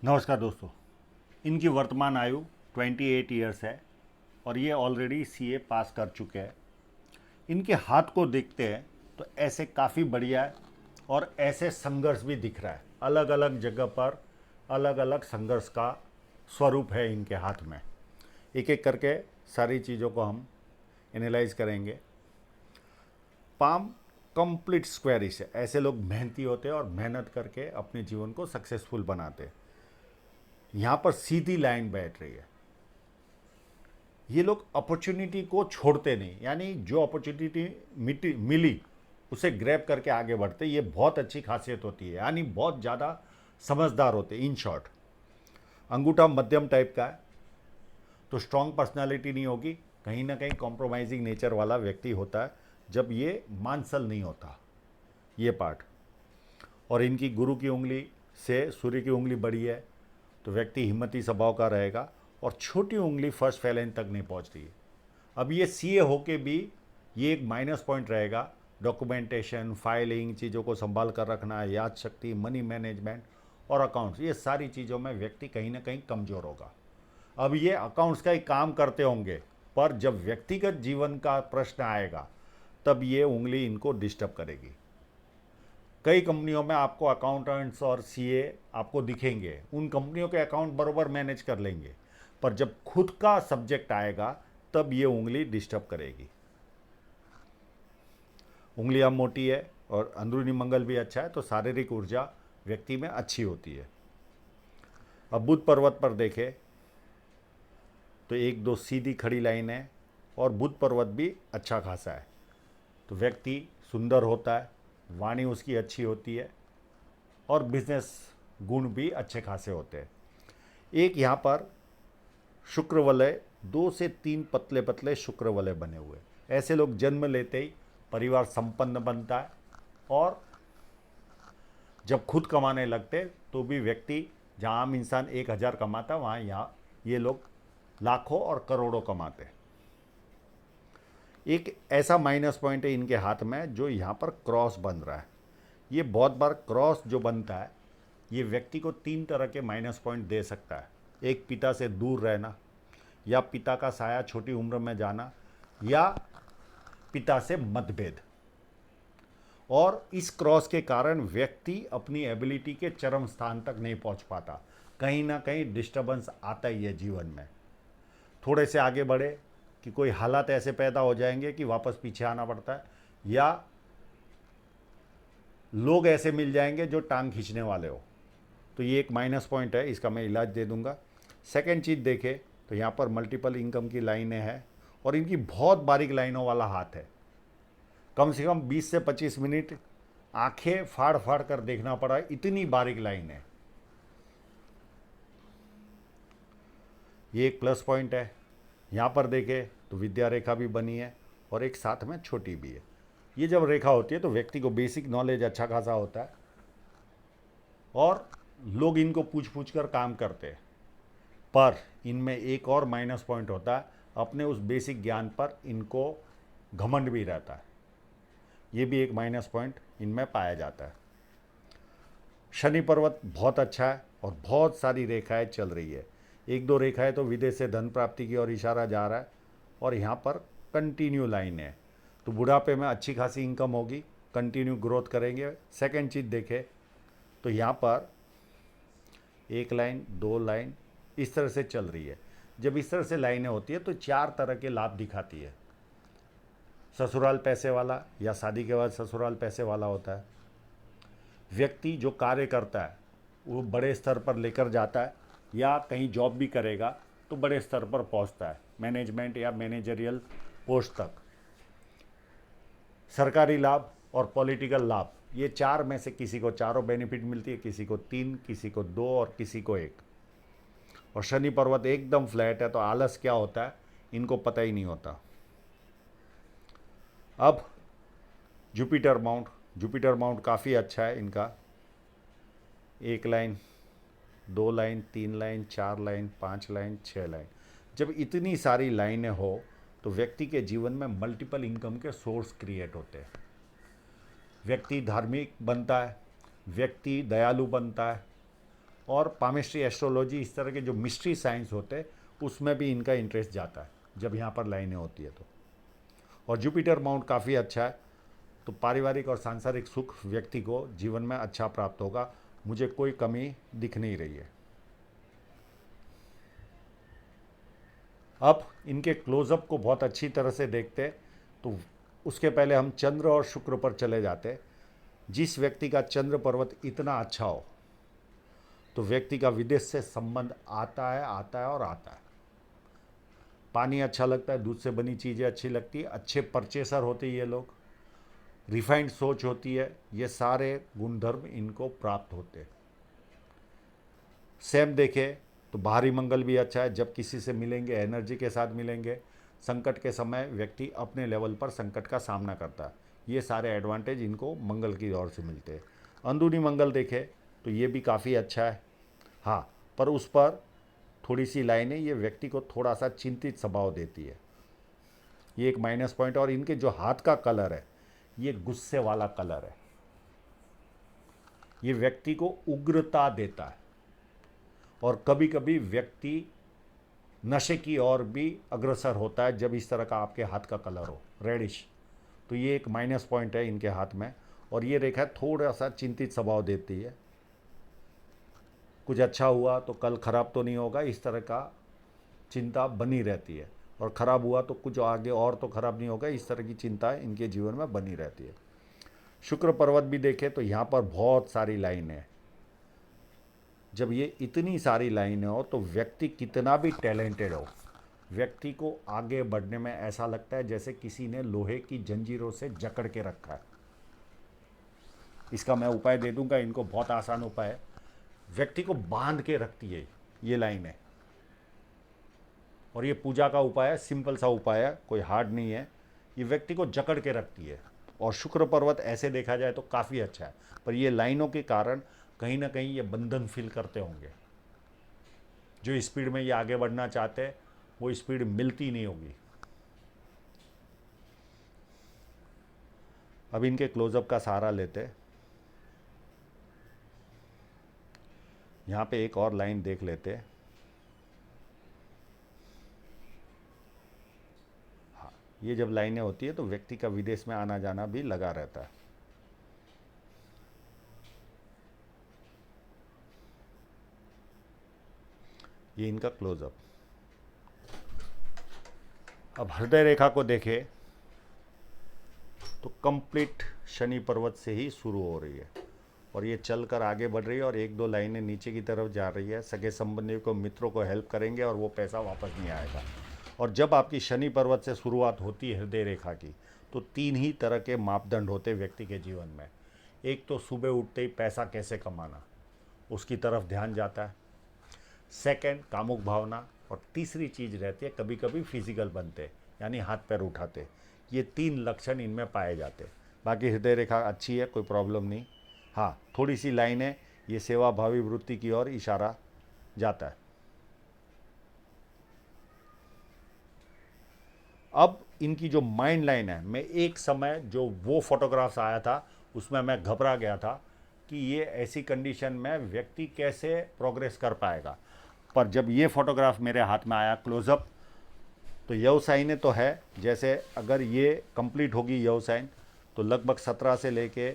नमस्कार दोस्तों। इनकी वर्तमान आयु 28 ईयर्स है और ये ऑलरेडी सीए पास कर चुके हैं। इनके हाथ को देखते हैं तो ऐसे काफ़ी बढ़िया है और ऐसे संघर्ष भी दिख रहा है। अलग अलग जगह पर अलग अलग संघर्ष का स्वरूप है इनके हाथ में। एक एक करके सारी चीज़ों को हम एनालाइज करेंगे। पाम कंप्लीट स्क्वेरिश है। ऐसे लोग मेहनती होते हैं और मेहनत करके अपने जीवन को सक्सेसफुल बनाते हैं। यहाँ पर सीधी लाइन बैठ रही है। ये लोग अपॉर्चुनिटी को छोड़ते नहीं, यानी जो अपॉर्चुनिटी मिली उसे ग्रैब करके आगे बढ़ते। ये बहुत अच्छी खासियत होती है, यानी बहुत ज़्यादा समझदार होते। इन शॉर्ट, अंगूठा मध्यम टाइप का है तो स्ट्रांग पर्सनालिटी नहीं होगी, कहीं ना कहीं कॉम्प्रोमाइजिंग नेचर वाला व्यक्ति होता है जब ये मानसल नहीं होता ये पार्ट। और इनकी गुरु की उंगली से सूर्य की उंगली बड़ी है तो व्यक्ति हिम्मती स्वभाव का रहेगा और छोटी उंगली फर्स्ट फैलेंज तक नहीं पहुंचती है। अब ये सीए होके भी ये एक माइनस पॉइंट रहेगा। डॉक्यूमेंटेशन, फाइलिंग, चीज़ों को संभाल कर रखना, याद शक्ति, मनी मैनेजमेंट और अकाउंट्स, ये सारी चीज़ों में व्यक्ति कहीं ना कहीं कमज़ोर होगा। अब ये अकाउंट्स का ही काम करते होंगे, पर जब व्यक्तिगत जीवन का प्रश्न आएगा तब ये उंगली इनको डिस्टर्ब करेगी। कई कंपनियों में आपको अकाउंटेंट्स और सीए आपको दिखेंगे, उन कंपनियों के अकाउंट बरोबर मैनेज कर लेंगे, पर जब खुद का सब्जेक्ट आएगा तब ये उंगली डिस्टर्ब करेगी। उंगलियां मोटी है और अंदरूनी मंगल भी अच्छा है तो शारीरिक ऊर्जा व्यक्ति में अच्छी होती है। अब बुध पर्वत पर देखें तो एक दो सीधी खड़ी लाइन है और बुध पर्वत भी अच्छा खासा है तो व्यक्ति सुंदर होता है, वाणी उसकी अच्छी होती है और बिजनेस गुण भी अच्छे खासे होते हैं। एक यहाँ पर शुक्र वलय, 2 से 3 पतले पतले शुक्र वलय बने हुए। ऐसे लोग जन्म लेते ही परिवार संपन्न बनता है और जब खुद कमाने लगते तो भी व्यक्ति, जहाँ आम इंसान 1,000 कमाता वहाँ यहाँ ये लोग लाखों और करोड़ों कमाते। एक ऐसा माइनस पॉइंट है इनके हाथ में जो यहाँ पर क्रॉस बन रहा है। ये बहुत बार क्रॉस जो बनता है ये व्यक्ति को 3 तरह के माइनस पॉइंट दे सकता है। एक, पिता से दूर रहना, या पिता का साया छोटी उम्र में जाना, या पिता से मतभेद। और इस क्रॉस के कारण व्यक्ति अपनी एबिलिटी के चरम स्थान तक नहीं पहुंच पाता, कहीं ना कहीं डिस्टर्बेंस आता ही है जीवन में। थोड़े से आगे बढ़े कि कोई हालात ऐसे पैदा हो जाएंगे कि वापस पीछे आना पड़ता है, या लोग ऐसे मिल जाएंगे जो टांग खींचने वाले हो। तो ये एक माइनस पॉइंट है, इसका मैं इलाज दे दूंगा। सेकेंड चीज़ देखें तो यहाँ पर मल्टीपल इनकम की लाइनें हैं और इनकी बहुत बारीक लाइनों वाला हाथ है। कम से कम 20 से 25 मिनट आंखें फाड़ फाड़ कर देखना पड़ा, इतनी बारीक लाइन है। ये एक प्लस पॉइंट है। यहाँ पर देखें तो विद्या रेखा भी बनी है और एक साथ में छोटी भी है। ये जब रेखा होती है तो व्यक्ति को बेसिक नॉलेज अच्छा खासा होता है और लोग इनको पूछ पूछ कर काम करते हैं। पर इनमें एक और माइनस पॉइंट होता है, अपने उस बेसिक ज्ञान पर इनको घमंड भी रहता है। ये भी एक माइनस पॉइंट इनमें पाया जाता है। शनि पर्वत बहुत अच्छा है और बहुत सारी रेखाएं चल रही है। एक दो रेखाएं तो विदेश से धन प्राप्ति की ओर इशारा जा रहा है और यहाँ पर कंटिन्यू लाइन है तो बुढ़ापे में अच्छी खासी इनकम होगी, कंटिन्यू ग्रोथ करेंगे। सेकंड चीज़ देखें तो यहाँ पर एक लाइन, 2 लाइन इस तरह से चल रही है। जब इस तरह से लाइनें होती है तो 4 तरह के लाभ दिखाती है। ससुराल पैसे वाला या शादी के बाद ससुराल पैसे वाला होता है। व्यक्ति जो कार्य करता है वो बड़े स्तर पर लेकर जाता है या कहीं जॉब भी करेगा तो बड़े स्तर पर पहुंचता है, मैनेजमेंट या मैनेजरियल पोस्ट तक। सरकारी लाभ और पॉलिटिकल लाभ, ये 4 में से किसी को चारों बेनिफिट मिलती है, किसी को 3, किसी को 2 और किसी को 1। और शनि पर्वत एकदम फ्लैट है तो आलस क्या होता है इनको पता ही नहीं होता। अब जुपिटर माउंट काफ़ी अच्छा है इनका। 1 line, 2 line, 3 line, 4 line, 5 line, 6 line. जब इतनी सारी लाइनें हो तो व्यक्ति के जीवन में मल्टीपल इनकम के सोर्स क्रिएट होते हैं। व्यक्ति धार्मिक बनता है, व्यक्ति दयालु बनता है और पामिस्ट्री, एस्ट्रोलॉजी, इस तरह के जो मिस्ट्री साइंस होते हैं उसमें भी इनका इंटरेस्ट जाता है जब यहाँ पर लाइनें होती है तो। और जुपिटर माउंट काफ़ी अच्छा है, तो पारिवारिक और सांसारिक सुख व्यक्ति को जीवन में अच्छा प्राप्त होगा। मुझे कोई कमी दिख नहीं रही है। अब इनके क्लोजअप को बहुत अच्छी तरह से देखते तो उसके पहले हम चंद्र और शुक्र पर चले जाते। जिस व्यक्ति का चंद्र पर्वत इतना अच्छा हो तो व्यक्ति का विदेश से संबंध आता है, आता है और आता है। पानी अच्छा लगता है, दूध से बनी चीज़ें अच्छी लगती है, अच्छे परचेसर होते हैं ये लोग, रिफाइंड सोच होती है, ये सारे गुणधर्म इनको प्राप्त होते हैं। सेम देखे तो बाहरी मंगल भी अच्छा है, जब किसी से मिलेंगे एनर्जी के साथ मिलेंगे। संकट के समय व्यक्ति अपने लेवल पर संकट का सामना करता है। ये सारे एडवांटेज इनको मंगल की ओर से मिलते हैं। अंदरूनी मंगल देखे तो ये भी काफ़ी अच्छा है। हाँ, पर उस पर थोड़ी सी लाइनें ये व्यक्ति को थोड़ा सा चिंतित स्वभाव देती है, ये एक माइनस पॉइंट। और इनके जो हाथ का कलर है ये गुस्से वाला कलर है, ये व्यक्ति को उग्रता देता है और कभी कभी व्यक्ति नशे की ओर भी अग्रसर होता है जब इस तरह का आपके हाथ का कलर हो रेडिश। तो ये एक माइनस पॉइंट है इनके हाथ में। और ये रेखा थोड़ा सा चिंतित स्वभाव देती है, कुछ अच्छा हुआ तो कल खराब तो नहीं होगा, इस तरह का चिंता बनी रहती है। और ख़राब हुआ तो कुछ आगे और तो ख़राब नहीं होगा, इस तरह की चिंता इनके जीवन में बनी रहती है। शुक्र पर्वत भी देखें तो यहाँ पर बहुत सारी लाइनें हैं। जब ये इतनी सारी लाइनें हो तो व्यक्ति कितना भी टैलेंटेड हो, व्यक्ति को आगे बढ़ने में ऐसा लगता है जैसे किसी ने लोहे की जंजीरों से जकड़ के रखा है। इसका मैं उपाय दे दूंगा इनको, बहुत आसान उपाय है। व्यक्ति को बांध के रखती है ये लाइनें, और ये पूजा का उपाय है, सिंपल सा उपाय है, कोई हार्ड नहीं है। ये व्यक्ति को जकड़ के रखती है। और शुक्र पर्वत ऐसे देखा जाए तो काफ़ी अच्छा है, पर ये लाइनों के कारण कहीं ना कहीं ये बंधन फील करते होंगे। जो स्पीड में ये आगे बढ़ना चाहते हैं वो स्पीड मिलती नहीं होगी। अब इनके क्लोजअप का सहारा लेते, यहाँ पे एक और लाइन देख लेते। हाँ, ये जब लाइनें होती है तो व्यक्ति का विदेश में आना जाना भी लगा रहता है। ये इनका क्लोजअप। अब हृदय रेखा को देखें तो कंप्लीट शनि पर्वत से ही शुरू हो रही है और ये चलकर आगे बढ़ रही है और एक दो लाइनें नीचे की तरफ जा रही है। सगे संबंधियों को, मित्रों को हेल्प करेंगे और वो पैसा वापस नहीं आएगा। और जब आपकी शनि पर्वत से शुरुआत होती है हृदय रेखा की, तो तीन ही तरह के मापदंड होते हैं व्यक्ति के जीवन में। एक तो सुबह उठते ही पैसा कैसे कमाना, उसकी तरफ ध्यान जाता है। सेकंड, कामुक भावना। और तीसरी चीज़ रहती है कभी कभी फिजिकल बनते, यानी हाथ पैर उठाते। ये तीन लक्षण इनमें पाए जाते। बाकी हृदय रेखा अच्छी है, कोई प्रॉब्लम नहीं। हाँ, थोड़ी सी लाइनें ये सेवा भावी वृत्ति की ओर इशारा जाता है। अब इनकी जो माइंड लाइन है, मैं एक समय जो वो फोटोग्राफ्स आया था उसमें मैं घबरा गया था कि ये ऐसी कंडीशन में व्यक्ति कैसे प्रोग्रेस कर पाएगा। पर जब ये फोटोग्राफ मेरे हाथ में आया क्लोजअप, तो यव साइन तो है। जैसे अगर ये कंप्लीट होगी यव साइन तो लगभग 17 से लेके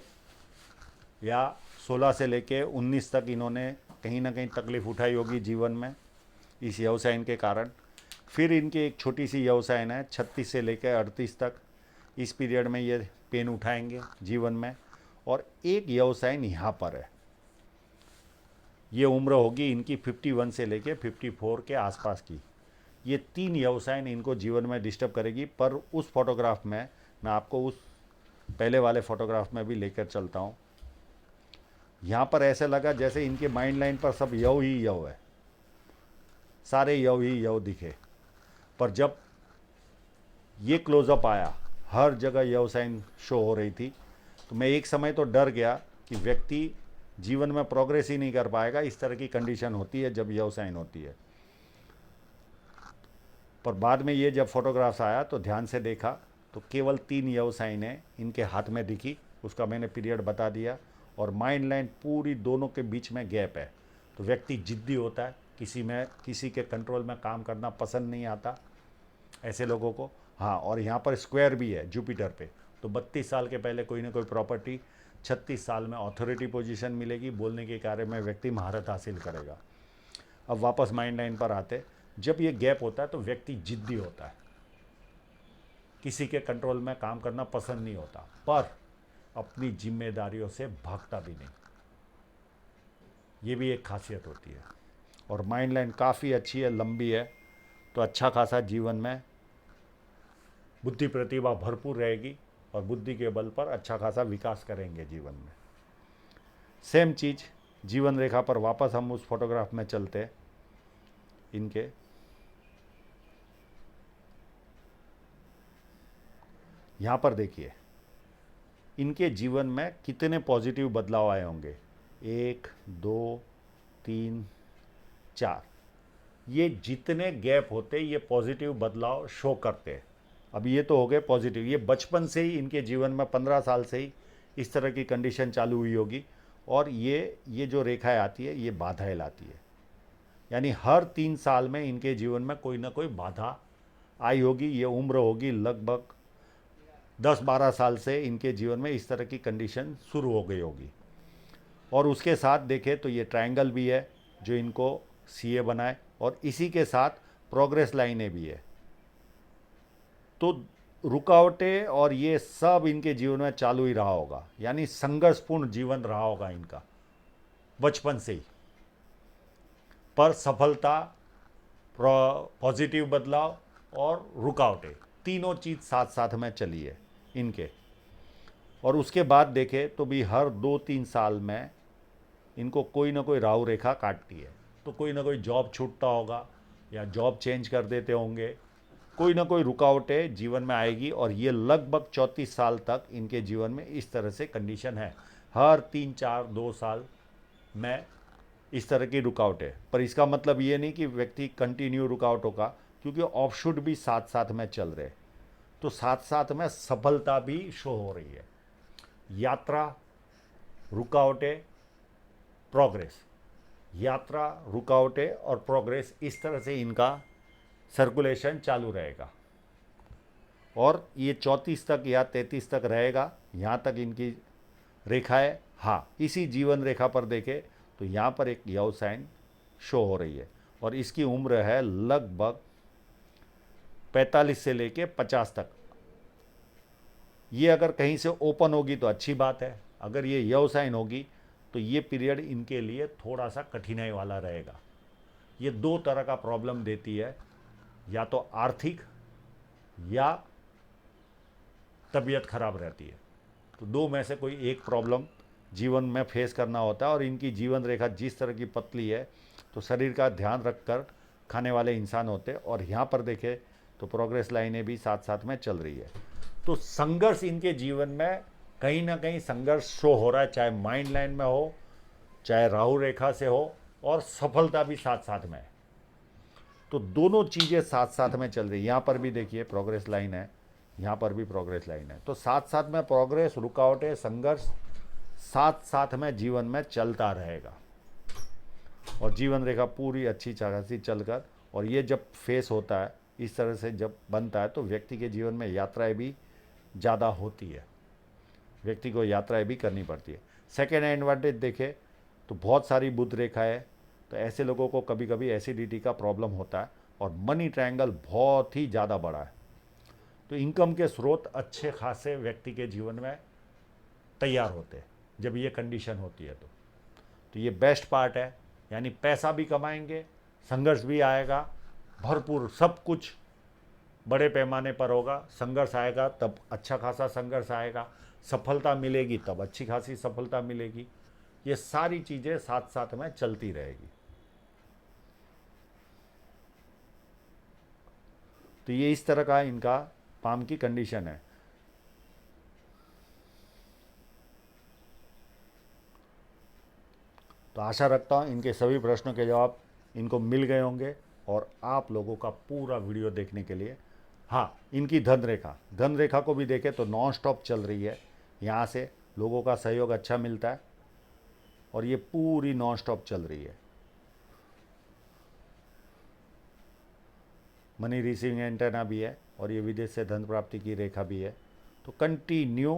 या 16 से लेके 19 तक इन्होंने कहीं ना कहीं तकलीफ उठाई होगी जीवन में इस यव साइन के कारण। फिर इनकी एक छोटी सी यव साइन है 36 से लेकर 38 तक, इस पीरियड में ये पेन उठाएंगे जीवन में। और एक यव साइन यहाँ पर है, ये उम्र होगी इनकी 51 से लेके 54 के आसपास की। ये तीन यव साइन इनको जीवन में डिस्टर्ब करेगी। पर उस फोटोग्राफ में मैं आपको उस पहले वाले फोटोग्राफ में भी लेकर चलता हूँ। यहाँ पर ऐसे लगा जैसे इनके माइंड लाइन पर सब यव ही यव है, सारे यव ही यव दिखे। पर जब ये क्लोजअप आया, हर जगह यव साइन शो हो रही थी, तो मैं एक समय तो डर गया कि व्यक्ति जीवन में प्रोग्रेस ही नहीं कर पाएगा। इस तरह की कंडीशन होती है जब यव साइन होती है। पर बाद में ये जब फोटोग्राफ्स आया तो ध्यान से देखा तो केवल 3 यव साइनें इनके हाथ में दिखी, उसका मैंने पीरियड बता दिया। और माइंड लाइन पूरी दोनों के बीच में गैप है, तो व्यक्ति जिद्दी होता है, किसी के कंट्रोल में काम करना पसंद नहीं आता ऐसे लोगों को। हाँ, और यहाँ पर स्क्वायर भी है जुपिटर पे, तो 32 साल के पहले कोई ना कोई प्रॉपर्टी, 36 साल में अथॉरिटी पोजीशन मिलेगी, बोलने के कार्य में व्यक्ति महारत हासिल करेगा। अब वापस माइंड लाइन पर आते, जब ये गैप होता है तो व्यक्ति जिद्दी होता है, किसी के कंट्रोल में काम करना पसंद नहीं होता, पर अपनी जिम्मेदारियों से भागता भी नहीं, ये भी एक खासियत होती है। और माइंड लाइन काफ़ी अच्छी है, लंबी है, तो अच्छा खासा जीवन में बुद्धि प्रतिभा भरपूर रहेगी और बुद्धि के बल पर अच्छा खासा विकास करेंगे जीवन में। सेम चीज़ जीवन रेखा पर वापस हम उस फोटोग्राफ में चलते हैं इनके। यहाँ पर देखिए इनके जीवन में कितने पॉजिटिव बदलाव आए होंगे, 1 2 3 4, ये जितने गैप होते ये पॉजिटिव बदलाव शो करते हैं। अब ये तो हो गए पॉजिटिव, ये बचपन से ही इनके जीवन में 15 साल से ही इस तरह की कंडीशन चालू हुई होगी, और ये जो रेखाएं आती है ये बाधाएं लाती है, यानी हर 3 साल में इनके जीवन में कोई ना कोई बाधा आई होगी। ये उम्र होगी लगभग 10-12 साल से इनके जीवन में इस तरह की कंडीशन शुरू हो गई होगी। और उसके साथ देखें तो ये ट्रायंगल भी है जो इनको सीए बनाए, और इसी के साथ प्रोग्रेस लाइनें भी है। तो रुकावटें और ये सब इनके जीवन में चालू ही रहा होगा, यानी संघर्षपूर्ण जीवन रहा होगा इनका बचपन से ही। पर सफलता, पॉजिटिव बदलाव और रुकावटें, तीनों चीज़ साथ साथ में चली है इनके। और उसके बाद देखें तो भी हर 2-3 साल में इनको कोई ना कोई राहु रेखा काटती है, तो कोई ना कोई जॉब छूटता होगा या जॉब चेंज कर देते होंगे, कोई ना कोई रुकावटें जीवन में आएगी। और ये लगभग 34 साल तक इनके जीवन में इस तरह से कंडीशन है, हर 3-4-2 साल में इस तरह की रुकावटें। पर इसका मतलब ये नहीं कि व्यक्ति कंटिन्यू रुकावट होगा, क्योंकि ऑफशूट भी साथ साथ में चल रहे, तो साथ साथ में सफलता भी शो हो रही है। यात्रा, रुकावटें, प्रोग्रेस, यात्रा, रुकावटें और प्रोग्रेस, इस तरह से इनका सर्कुलेशन चालू रहेगा। और ये 34 तक या 33 तक रहेगा, यहाँ तक इनकी रेखा है। हाँ, इसी जीवन रेखा पर देखें तो यहाँ पर एक यव साइन शो हो रही है, और इसकी उम्र है लगभग 45 से लेके 50 तक। ये अगर कहीं से ओपन होगी तो अच्छी बात है, अगर ये यव साइन होगी तो ये पीरियड इनके लिए थोड़ा सा कठिनाई वाला रहेगा। ये 2 तरह का प्रॉब्लम देती है, या तो आर्थिक या तबीयत खराब रहती है, तो 2 में से कोई एक प्रॉब्लम जीवन में फेस करना होता है। और इनकी जीवन रेखा जिस तरह की पतली है, तो शरीर का ध्यान रखकर खाने वाले इंसान होते हैं। और यहाँ पर देखें तो प्रोग्रेस लाइनें भी साथ साथ में चल रही है, तो संघर्ष इनके जीवन में कहीं ना कहीं संघर्ष शो हो रहा है, चाहे माइंड लाइन में हो, चाहे राहु रेखा से हो, और सफलता भी साथ साथ में है। तो दोनों चीज़ें साथ साथ में चल रही है। यहाँ पर भी देखिए प्रोग्रेस लाइन है, यहाँ पर भी प्रोग्रेस लाइन है, तो साथ साथ में प्रोग्रेस, रुकावटें, संघर्ष साथ साथ में जीवन में चलता रहेगा। और जीवन रेखा पूरी अच्छी तरह से चलकर, और ये जब फेस होता है इस तरह से, जब बनता है, तो व्यक्ति के जीवन में यात्राएं भी ज़्यादा होती है, व्यक्ति को यात्राएं भी करनी पड़ती है। सेकेंड एडवांटेज देखें तो बहुत सारी बुध रेखा है, तो ऐसे लोगों को कभी कभी एसिडिटी का प्रॉब्लम होता है, और मनी ट्रायंगल बहुत ही ज़्यादा बड़ा है, तो इनकम के स्रोत अच्छे खासे व्यक्ति के जीवन में तैयार होते हैं जब ये कंडीशन होती है। तो ये बेस्ट पार्ट है, यानी पैसा भी कमाएंगे, संघर्ष भी आएगा, भरपूर सब कुछ बड़े पैमाने पर होगा। संघर्ष आएगा तब अच्छा खासा संघर्ष आएगा, सफलता मिलेगी तब अच्छी खासी सफलता मिलेगी। ये सारी चीज़ें साथ साथ में चलती रहेगी। तो ये इस तरह का इनका पाम की कंडीशन है। तो आशा रखता हूँ इनके सभी प्रश्नों के जवाब इनको मिल गए होंगे, और आप लोगों का पूरा वीडियो देखने के लिए। हाँ, इनकी धन रेखा को भी देखें तो नॉन स्टॉप चल रही है, यहाँ से लोगों का सहयोग अच्छा मिलता है, और ये पूरी नॉन स्टॉप चल रही है। मनी रिसीविंग एंटेना भी है और ये विदेश से धन प्राप्ति की रेखा भी है। तो कंटिन्यू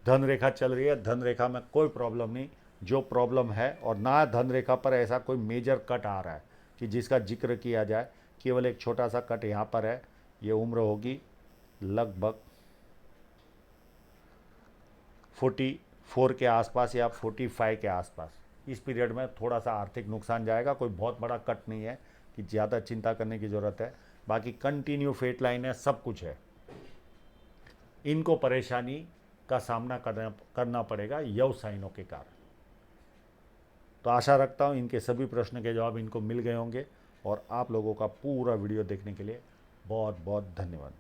धन रेखा चल रही है, धन रेखा में कोई प्रॉब्लम नहीं। जो प्रॉब्लम है और ना धन रेखा पर ऐसा कोई मेजर कट आ रहा है कि जिसका जिक्र किया जाए, केवल एक छोटा सा कट यहाँ पर है। ये उम्र होगी लगभग 44 के आसपास या 45 के आसपास। इस पीरियड में थोड़ा सा आर्थिक नुकसान जाएगा, कोई बहुत बड़ा कट नहीं है कि ज़्यादा चिंता करने की ज़रूरत है। बाकी कंटिन्यू फेट लाइन है, सब कुछ है। इनको परेशानी का सामना करना पड़ेगा व्यवसायियों के कारण। तो आशा रखता हूँ इनके सभी प्रश्न के जवाब इनको मिल गए होंगे। और आप लोगों का पूरा वीडियो देखने के लिए बहुत बहुत धन्यवाद।